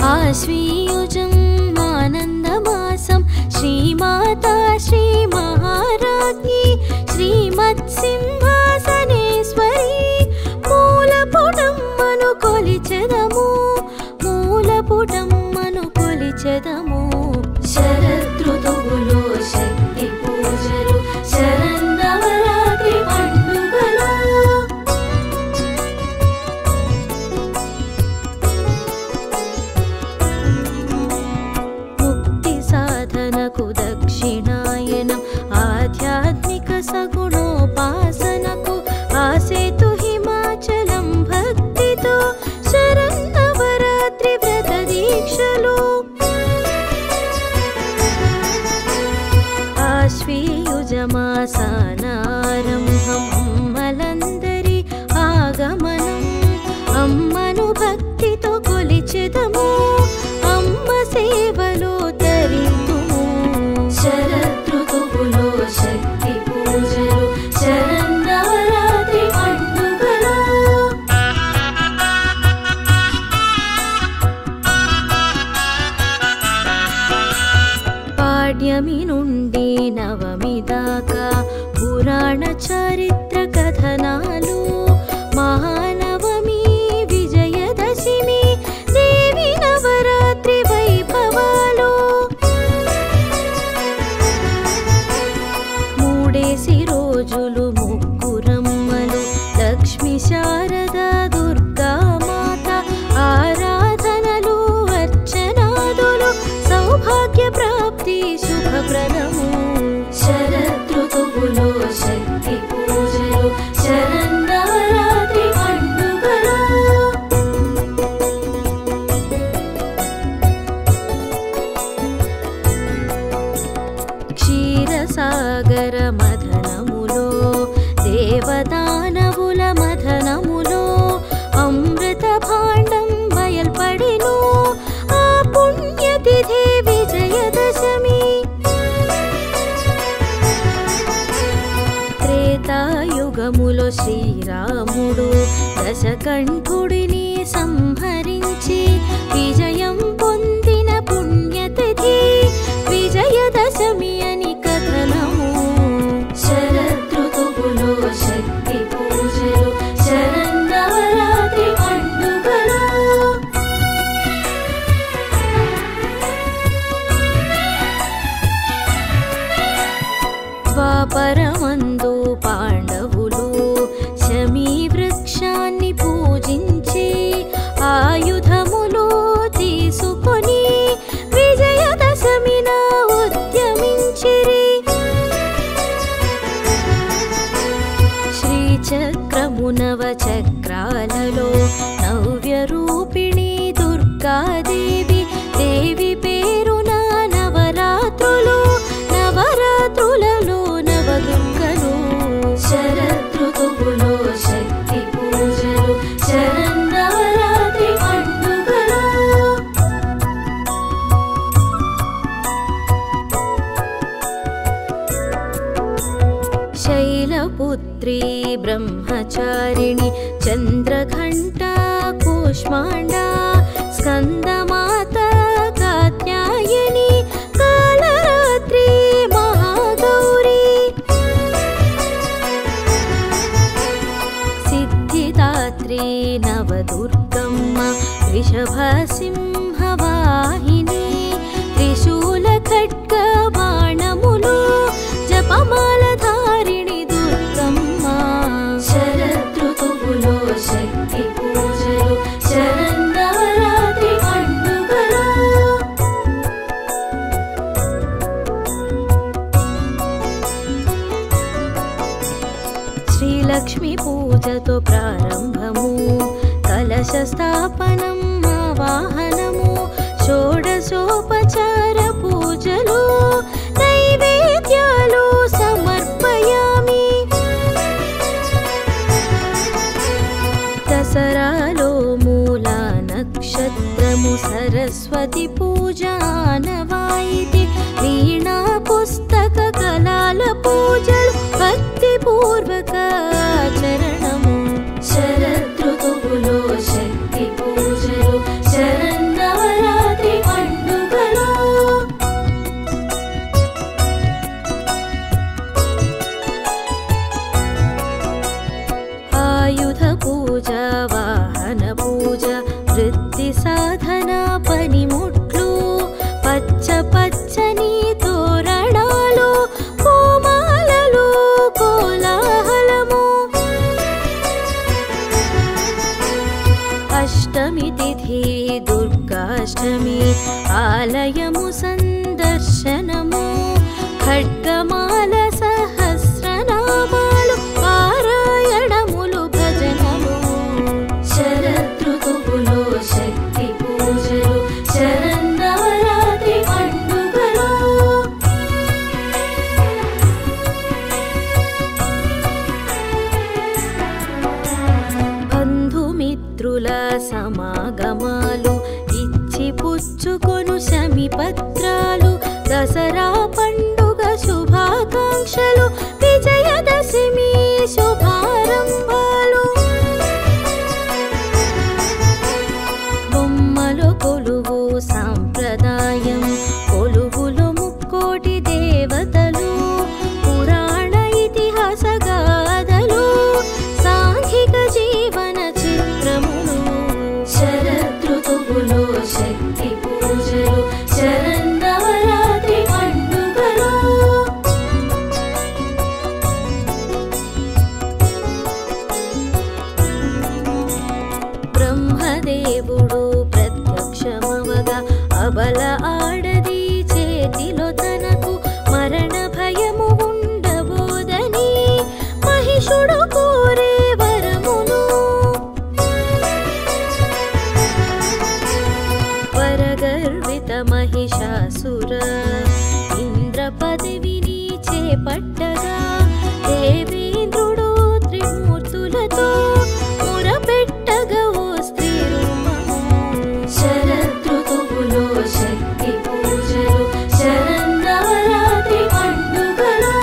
ఆశ్వీయుజం ఆనందమాసం శ్రీమాతా శ్రీ మహారాజ్ఞి శ్రీమత్సింహాసనేశ్వరి మూలపుటమ్మను కొలిచెదము మూలపుటమ్మను కొలిచెదము శరదృతువులో శక్తి పూజలు శరన్నవరాత్రి పండుగలు ముక్తి సాధనకు దక్షిణాయనం ఆధ్యాత్మిక సగుణోపాసనకు ఆసేతు హిమాచలం భక్తితో శరన్నవరాత్రి వ్రత దీక్షలు ఆశ్వీయుజమాసానారంభం అమ్మలందరి ఆగమనం అమ్మను భక్తితో కొలిచెదము అమ్మ సేవలో తరితుము శరదృతువులో శక్తి పూజలు శరన్నవరాత్రి పండుగలు పాడ్యమి నుండి నవమి దాకా పురాణ చారిత్ర కథనాలు మహానవమి విజయదశమి దేవి నవరాత్రి వైభవాలు మూడేసి రోజులు ముగ్గురమ్మలు లక్ష్మి శారద దుర్గా మాత ఆరాధనలు అర్చనాదులు సౌభాగ్య ప్రాప్తి శుభప్రదము శరదృతువులో శక్తి పూజలు శరన్నవరాత్రి పండుగలు క్షీరసాగర మథనములో దేవదానవుల మథనములో అమృత భాండం బయల్పడెను ఆ పుణ్యతిథి విజయదశమి త్రేతాయుగములో శ్రీరాముడు దశకంఠుడిని సంహరించి విజయం పొందిన పుణ్యతిథి విజయదశమి అని కథనము శరదృతువులో శక్తి పూజలు శరన్నవరాత్రి పండుగలు ద్వాపరమందు పాండవులు శమీ వృక్షాన్ని పూజించి ఆయుధములు తీసుకొని విజయదశమిన ఉద్యమించిరి శ్రీచక్రమునవ చక్రాలలో నవ్య రూపిణి దుర్గాదేవి దేవి పేరున నవరాత్రులు నవరాత్రులలో నవదుర్గలు శరదృతువులో శక్తి పూజలు శరన్నవరాత్రి పండుగలు శైలపుత్రి బ్రహ్మచారిణి చంద్రఘంట కూష్మాండ స్కందమాత కాత్యాయని కాలరాత్రి మహాగౌరీ సిద్ధిదాత్రి నవదుర్గమ్మ వృషభసింహవాహిని త్రిశూల ఖడ్గ బాణములు జపమాలధారిణి దుర్గమ్మ శరదృతువులో శక్తి పూజలు శరన్నవరాత్రి పండుగలు శ్రీలక్ష్మి పూజతో ప్రారంభము కలశ స్థాపనం ఆవాహనము షోడశోపచార పూజలు నైవేద్యాలు సమర్పయామి దసరాలో మూలా నక్షత్రము సరస్వతి పూజానవాయితి వీణా పుస్తక కళాల పూజలు భక్తి పూర్వక ఆచరణము శరదృతువులో శక్తి పూజలు శరన్నవరాత్రి దుర్గాష్టమి ఆలయము సందర్శనము ఖడ్గమాల సహస్రనామాలు పారాయణములు భజనము శరదృతువులో శక్తి పూజలు శరన్నవరాత్రి పండుగలు బంధుమిత్రుల సమాగమాలు ఇచ్చి పుచ్చుకొను శమి పత్రాలు దసరా పండుగ శుభాకాంక్షలు విజయదశమి శుభారంభాలు బొమ్మలు కొలువు సాంప్రదాయం కొలువులు ముక్కోటి దేవతలు పురాణ ఇతిహాస గాథలు సాంఘిక జీవన చిత్రములు శరదృతువులో శక్తి పూజలు శరన్నవరాత్రి పండుగలు బ్రహ్మదేవుడు ప్రత్యక్షమవగా అబల ఆడది చేతిలో తనకు మరణ భయము ఉండబోదని మహిషుడు కోరే వరమును వరగర్విత మహిషాసుర ఇంద్ర పదవిని చేపట్టగా దేవేంద్రుడు త్రిమూర్తులతో మురపెట్టగా ఓ స్త్రీ రూపము శరదృతువులో శక్తి పూజలు శరన్నవరాత్రి పండుగలు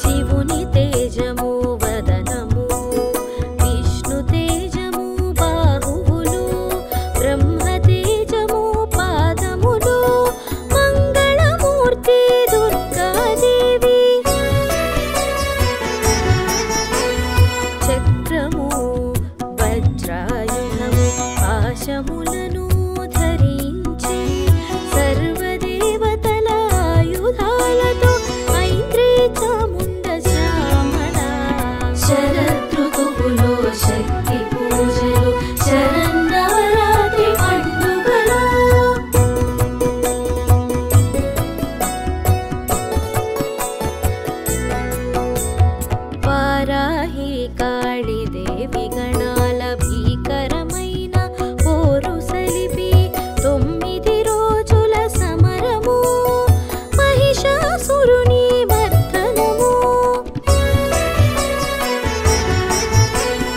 శివుని తేజము వదనము విష్ణు తేజము బాహువులు బ్రహ్మ తేజము పాదములు మంగళమూర్తి దుర్గాదేవి చక్రము వజ్రాయుధము పాశములను ధరించి సర్వదేవతల ఆయుధాలతో ఐంద్రీ చాముండ శ్యామల శరదృతువులో శక్తి పూజలు శరన్నవరాత్రి పండుగలు వారాహి కాళీ దేవి గణాల భీకరమైన పోరు సలిపి 9 రోజుల సమరము మహిషాసురుని మర్దనము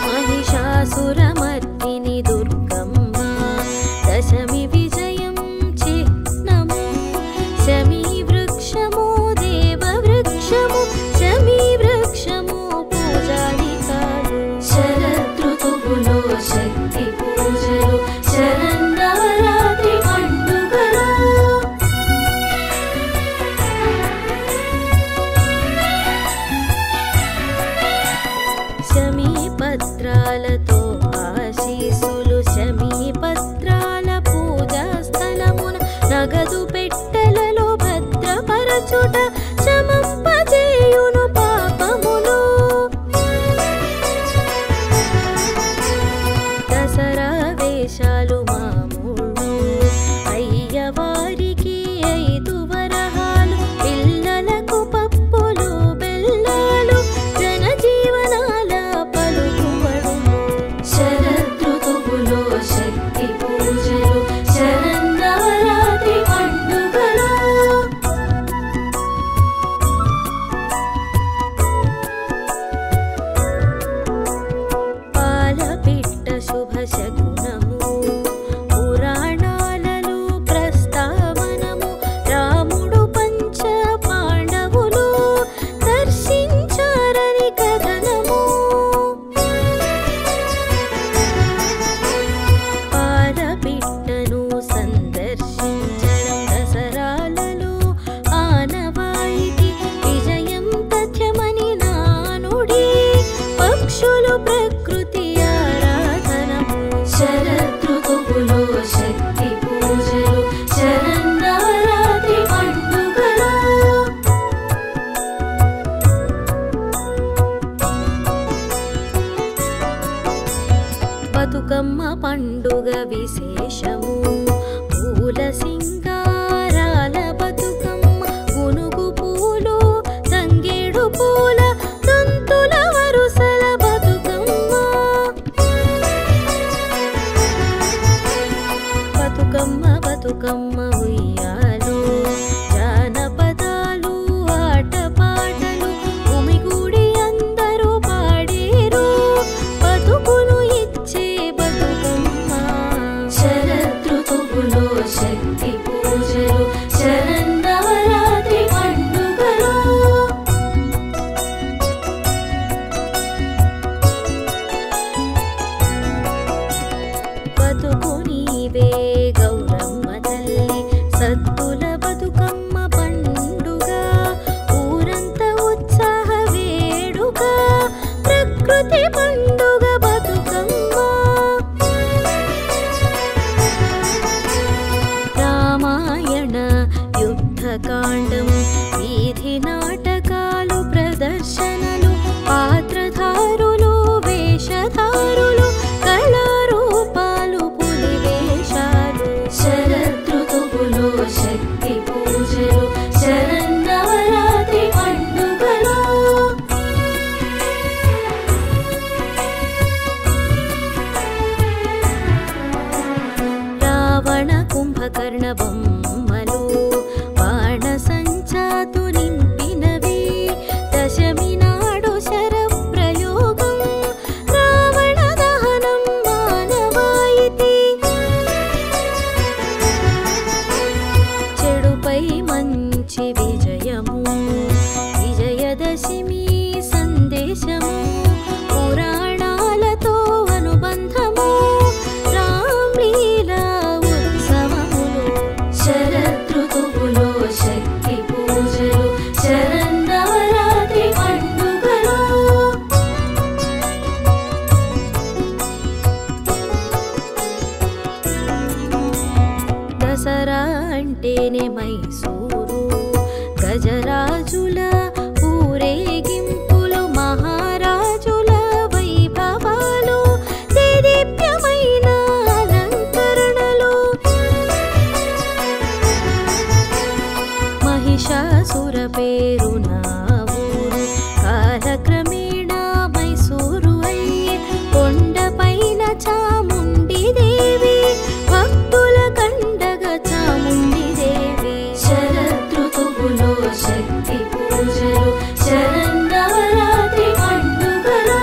మహిషాసురమర్దిని దుర్గమ్మ దశమి విజయం చిహ్నము శమీ వృక్షము దేవ వృక్షము శమీ వృక్షము పూజాధికారు శరదృతువులో శక్తి పూజలు శరన్నవరాత్రి పండుగలు శమీ పత్రాలతో ఆశీసులు శమీ పత్రాల పూజా స్థలమున నగదు పెట్టెలలో భద్రపరచుట శమంపజేయును పాపములు దసరా వేషాలు మామూలు అయ్యవారికి 5 వరహాలు పిల్లలకు పప్పులు బెల్లాలు జనజీవనాల పలుకుబడులు శరదృతువులో శక్తి పూజలు శరన్నవరాత్రి పండుగలు పాలపిట్ట శుభ శకునము పురాణాలలో ప్రస్తావనము రాముడు పంచ పాండవులు దర్శించారని కథనము పాలపిట్టను సందర్శించడం దసరాలలో ఆనవాయితీ విజయం తథ్యమని నానుడి పక్షులు ప్రకృతి ఆరాధనము బతుకమ్మ పండుగ విశేషము పూల సింగారాల బతుకమ్మ గునుగు పూలు తంగేడు పూల తంతుల వరుసల బతుకమ్మ బతుకమ్మ బతుకమ్మ ఉయ్యాలు జానపదాలు ఆటపాటలు భూమిగూడి అందరూ పాడేరు బతుకును ఇచ్చే బతుకమ్మ శరదృతువులో శక్తి పూజలు శరన్నవరాత్రి పండుగలు బతుకు నీవే గౌరమ్మ తల్లి సత్తుల బతుకమ్మ పండుగ ఊరంతా ఉత్సాహ వేడుక ప్రకృతి పండుగ బతుకమ్మ రామాయణ యుద్ధకాండం వీధి నాటకాలు ప్రదర్శనలు పాత్రధారులు వేషధారులు కళారూపాలు పులివేషాలు శరదృతువులో శక్తి పూజలు శరన్నవరాత్రి పండుగలు రావణ కుంభకర్ణ బొమ్మలు బాణ సంచాతు నింపినవి దశమి నాడు శర ప్రయోగం రావణ దహనం మానవాయితీ చెడుపై మంచి విజయము విజయదశమి సందేశము పురాణాలతో అనుబంధము రామ్లీలా ఉత్సవములు శరదృతువులో శక్తి పూజలు శరన్నవరాత్రి పండుగలు దసరా అంటేనే మైసూరు గజరాజుల ఊరేగింపులు మహారాజుల వైభవాలు దేదీప్యమైన అలంకరణలు మహిషాసుర పేరు నా ఊరు కాలక్రమేణా మైసూరు అయ్యే కొండపైన చాముండి దేవి భక్తుల కండగ చాముండి దేవి శరదృతువులో శక్తి పూజలు శరన్నవరాత్రి పండుగలు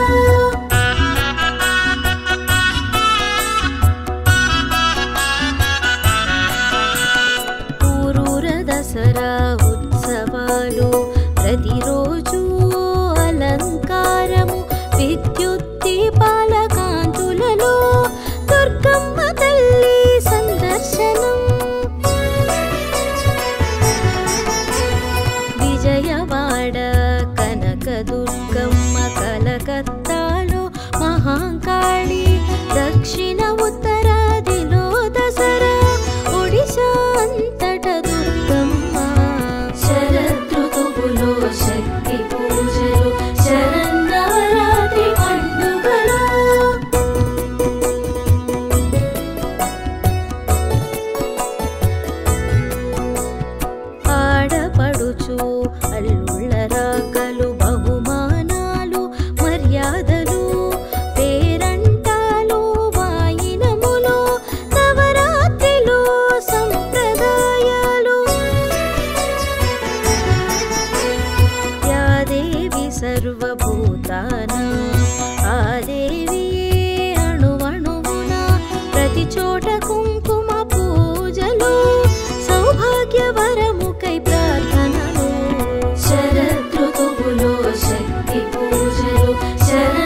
ఊరూర దసరా ఉత్సవాలు ప్రతిరోజు అలంకారము విద్యుత్ దీపాల కాంతులలో దుర్గమ్మ తల్లి సందర్శనం విజయవాడ కనకదుర్గమ్మ కలకత్తాలో మహాకాళి దక్షిణ ఉత్తరాదిలో దసరా ఒడిశా అంతట దుర్గమ్మ శరదృతువులో శక్తి పూజలు శరన్నవరాత్రి పండుగలు ఆడపడుచు అల్లుళ్ళ రాకలు బహుమానాలు మర్యాదలు పేరంటాలు వాయినములు నవరాత్రిలో సంప్రదాయాలు యాదేవి సర్వభూతాన ఆ దేవియే అణువణువున ప్రతి చోట కుంకుమ పూజలు సౌభాగ్యవరముకై ప్రార్థనలు శరదృతువులో శక్తి పూజలు శర